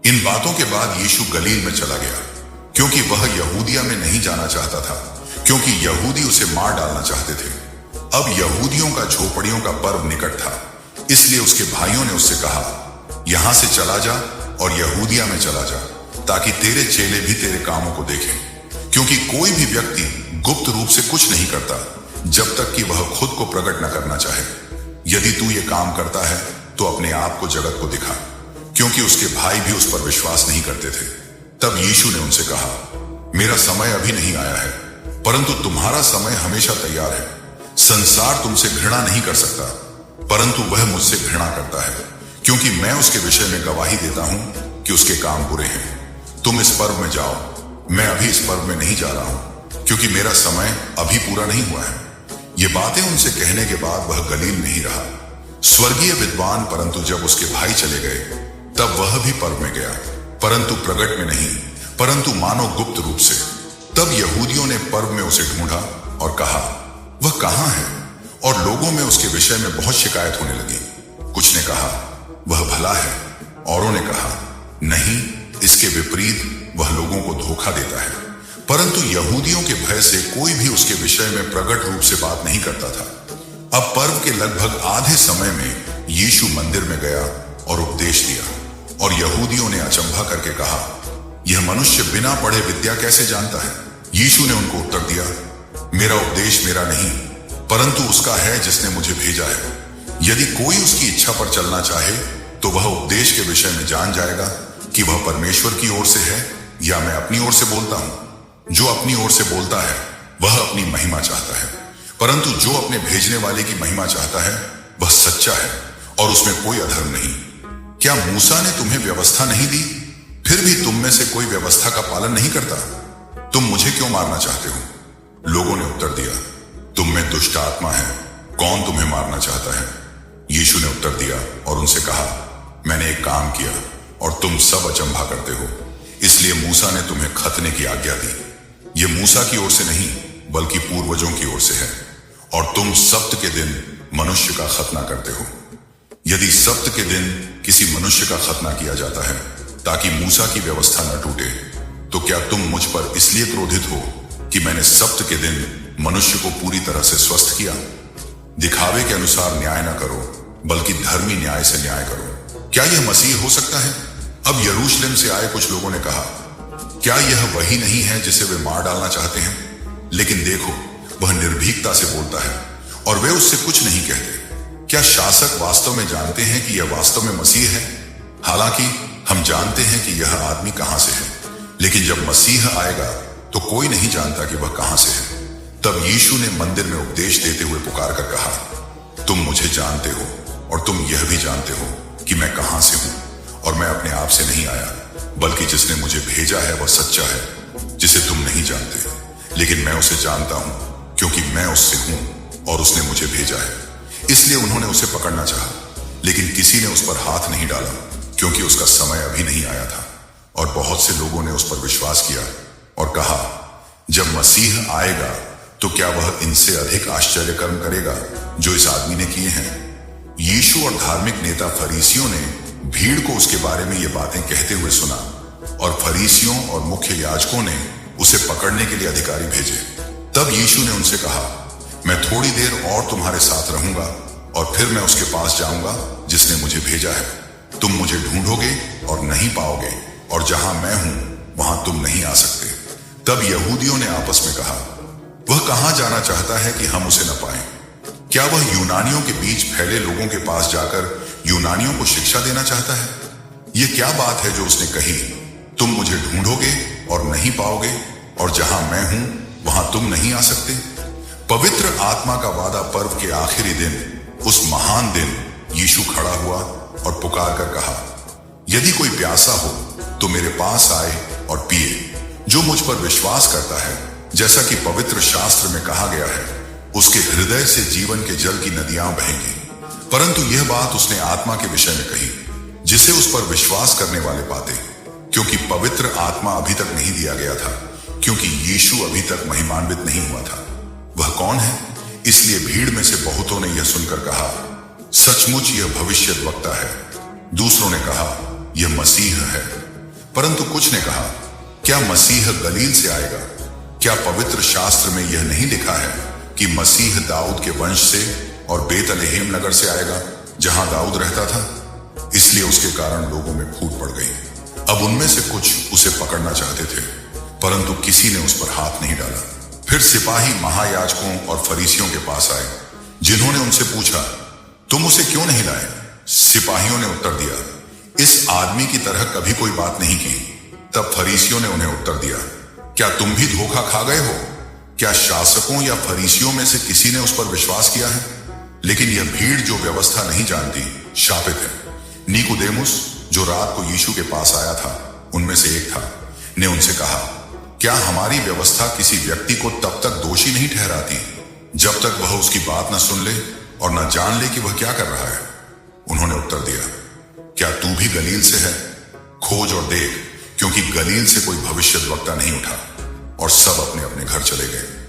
इन बातों के बाद यीशु गलील में चला गया, क्योंकि वह यहूदिया में नहीं जाना चाहता था, क्योंकि यहूदी उसे मार डालना चाहते थे। अब यहूदियों का झोपड़ियों का पर्व निकट था, इसलिए उसके भाइयों ने उससे कहा, यहां से चला जा और यहूदिया में चला जा, ताकि तेरे चेले भी तेरे कामों को देखें। क्योंकि कोई भी व्यक्ति गुप्त रूप से कुछ नहीं करता जब तक कि वह खुद को प्रकट न करना चाहे। यदि तू ये काम करता है तो अपने आप को जगत को दिखा, क्योंकि उसके भाई भी उस पर विश्वास नहीं करते थे। तब यीशु ने उनसे कहा, मेरा समय अभी नहीं आया है, परंतु तुम्हारा समय हमेशा तैयार है। संसार तुमसे घृणा नहीं कर सकता, परंतु वह मुझसे घृणा करता है, क्योंकि मैं उसके विषय में गवाही देता हूं कि उसके काम बुरे हैं। तुम इस पर्व में जाओ, मैं अभी इस पर्व में नहीं जा रहा हूं, क्योंकि मेरा समय अभी पूरा नहीं हुआ है। ये बातें उनसे कहने के बाद वह गलील में ही रहा। स्वर्गीय विद्वान परंतु जब उसके भाई चले गए, तब वह भी पर्व में गया, परंतु प्रगट में नहीं, परंतु मानो गुप्त रूप से। तब यहूदियों ने पर्व में उसे ढूंढा और कहा, वह कहां है? और लोगों में उसके विषय में बहुत शिकायत होने लगी। कुछ ने कहा, वह भला है, औरों ने कहा, नहीं, इसके विपरीत वह लोगों को धोखा देता है। परंतु यहूदियों के भय से कोई भी उसके विषय में प्रकट रूप से बात नहीं करता था। अब पर्व के लगभग आधे समय में यीशु मंदिर में गया और उपदेश दिया, और यहूदियों ने अचंभा करके कहा, यह मनुष्य बिना पढ़े विद्या कैसे जानता है? यीशु ने उनको उत्तर दिया, मेरा उपदेश मेरा नहीं, परंतु उसका है जिसने मुझे भेजा है। यदि कोई उसकी इच्छा पर चलना चाहे तो वह उपदेश के विषय में जान जाएगा कि वह परमेश्वर की ओर से है या मैं अपनी ओर से बोलता हूं। जो अपनी ओर से बोलता है वह अपनी महिमा चाहता है, परंतु जो अपने भेजने वाले की महिमा चाहता है वह सच्चा है और उसमें कोई अधर्म नहीं। क्या मूसा ने तुम्हें व्यवस्था नहीं दी? फिर भी तुम में से कोई व्यवस्था का पालन नहीं करता। तुम मुझे क्यों मारना चाहते हो? लोगों ने उत्तर दिया, तुम में दुष्ट आत्मा है, कौन तुम्हें मारना चाहता है? यीशु ने उत्तर दिया और उनसे कहा, मैंने एक काम किया और तुम सब अचंभा करते हो। इसलिए मूसा ने तुम्हें खतने की आज्ञा दी। यह मूसा की ओर से नहीं बल्कि पूर्वजों की ओर से है, और तुम सब्त के दिन मनुष्य का खतना करते हो। यदि सब्त के दिन किसी मनुष्य का खतना किया जाता है ताकि मूसा की व्यवस्था न टूटे, तो क्या तुम मुझ पर इसलिए क्रोधित हो कि मैंने सब्त के दिन मनुष्य को पूरी तरह से स्वस्थ किया? दिखावे के अनुसार न्याय न करो, बल्कि धर्मी न्याय से न्याय करो। क्या यह मसीह हो सकता है? अब यरूशलेम से आए कुछ लोगों ने कहा, क्या यह वही नहीं है जिसे वे मार डालना चाहते हैं? लेकिन देखो, वह निर्भीकता से बोलता है और वे उससे कुछ नहीं कहते। क्या शासक वास्तव में जानते हैं कि यह वास्तव में मसीह है? हालांकि हम जानते हैं कि यह आदमी कहां से है, लेकिन जब मसीह आएगा तो कोई नहीं जानता कि वह कहां से है। तब यीशु ने मंदिर में उपदेश देते हुए पुकार कर कहा, तुम मुझे जानते हो और तुम यह भी जानते हो कि मैं कहां से हूं, और मैं अपने आप से नहीं आया, बल्कि जिसने मुझे भेजा है वह सच्चा है, जिसे तुम नहीं जानते। लेकिन मैं उसे जानता हूं, क्योंकि मैं उससे हूं और उसने मुझे भेजा है। इसलिए उन्होंने उसे पकड़ना चाहा, लेकिन किसी ने उस पर हाथ नहीं डाला, क्योंकि उसका समय अभी नहीं आया था। और बहुत से लोगों ने उस पर विश्वास किया और कहा, जब मसीह आएगा तो क्या वह इनसे अधिक आश्चर्य कर्म करेगा जो इस आदमी ने किए हैं? यीशु और धार्मिक नेता फरीसियों ने भीड़ को उसके बारे में ये बातें कहते हुए सुना, और फरीसियों और मुख्य याजकों ने उसे पकड़ने के लिए अधिकारी भेजे। तब यीशु ने उनसे कहा, मैं थोड़ी देर और तुम्हारे साथ रहूंगा और फिर मैं उसके पास जाऊंगा जिसने मुझे भेजा है। तुम मुझे ढूंढोगे और नहीं पाओगे, और जहां मैं हूं वहां तुम नहीं आ सकते। तब यहूदियों ने आपस में कहा, वह कहां जाना चाहता है कि हम उसे न पाएं? क्या वह यूनानियों के बीच फैले लोगों के पास जाकर यूनानियों को शिक्षा देना चाहता है? यह क्या बात है जो उसने कही, तुम मुझे ढूंढोगे और नहीं पाओगे, और जहां मैं हूं वहां तुम नहीं आ सकते? पवित्र आत्मा का वादा पर्व के आखिरी दिन, उस महान दिन, यीशु खड़ा हुआ और पुकार कर कहा, यदि कोई प्यासा हो तो मेरे पास आए और पिए। जो मुझ पर विश्वास करता है, जैसा कि पवित्र शास्त्र में कहा गया है, उसके हृदय से जीवन के जल की नदियां बहेंगी। परंतु यह बात उसने आत्मा के विषय में कही, जिसे उस पर विश्वास करने वाले पाते, क्योंकि पवित्र आत्मा अभी तक नहीं दिया गया था, क्योंकि यीशु अभी तक महिमान्वित नहीं हुआ था। वह कौन है? इसलिए भीड़ में से बहुतों ने यह सुनकर कहा, सचमुच यह भविष्यद्वक्ता है। दूसरों ने कहा, यह मसीह है। परंतु कुछ ने कहा, क्या मसीह गलील से आएगा? क्या पवित्र शास्त्र में यह नहीं लिखा है कि मसीह दाऊद के वंश से और बेतलहम नगर से आएगा, जहां दाऊद रहता था? इसलिए उसके कारण लोगों में फूट पड़ गई। अब उनमें से कुछ उसे पकड़ना चाहते थे, परंतु किसी ने उस पर हाथ नहीं डाला। फिर सिपाही महायाजकों और फरीसियों के पास आए, जिन्होंने उनसे पूछा, तुम उसे क्यों नहीं लाए? सिपाहियों ने उत्तर दिया, इस आदमी की तरह कभी कोई बात नहीं की। तब फरीसियों ने उन्हें उत्तर दिया, क्या तुम भी धोखा खा गए हो? क्या शासकों या फरीसियों में से किसी ने उस पर विश्वास किया है? लेकिन यह भीड़ जो व्यवस्था नहीं जानती शापित है। नीकुदेमुस, जो रात को यीशु के पास आया था, उनमें से एक था, ने उनसे कहा, क्या हमारी व्यवस्था किसी व्यक्ति को तब तक दोषी नहीं ठहराती जब तक वह उसकी बात न सुन ले और न जान ले कि वह क्या कर रहा है? उन्होंने उत्तर दिया, क्या तू भी गलील से है? खोज और देख, क्योंकि गलील से कोई भविष्यद्वक्ता नहीं उठा। और सब अपने अपने घर चले गए।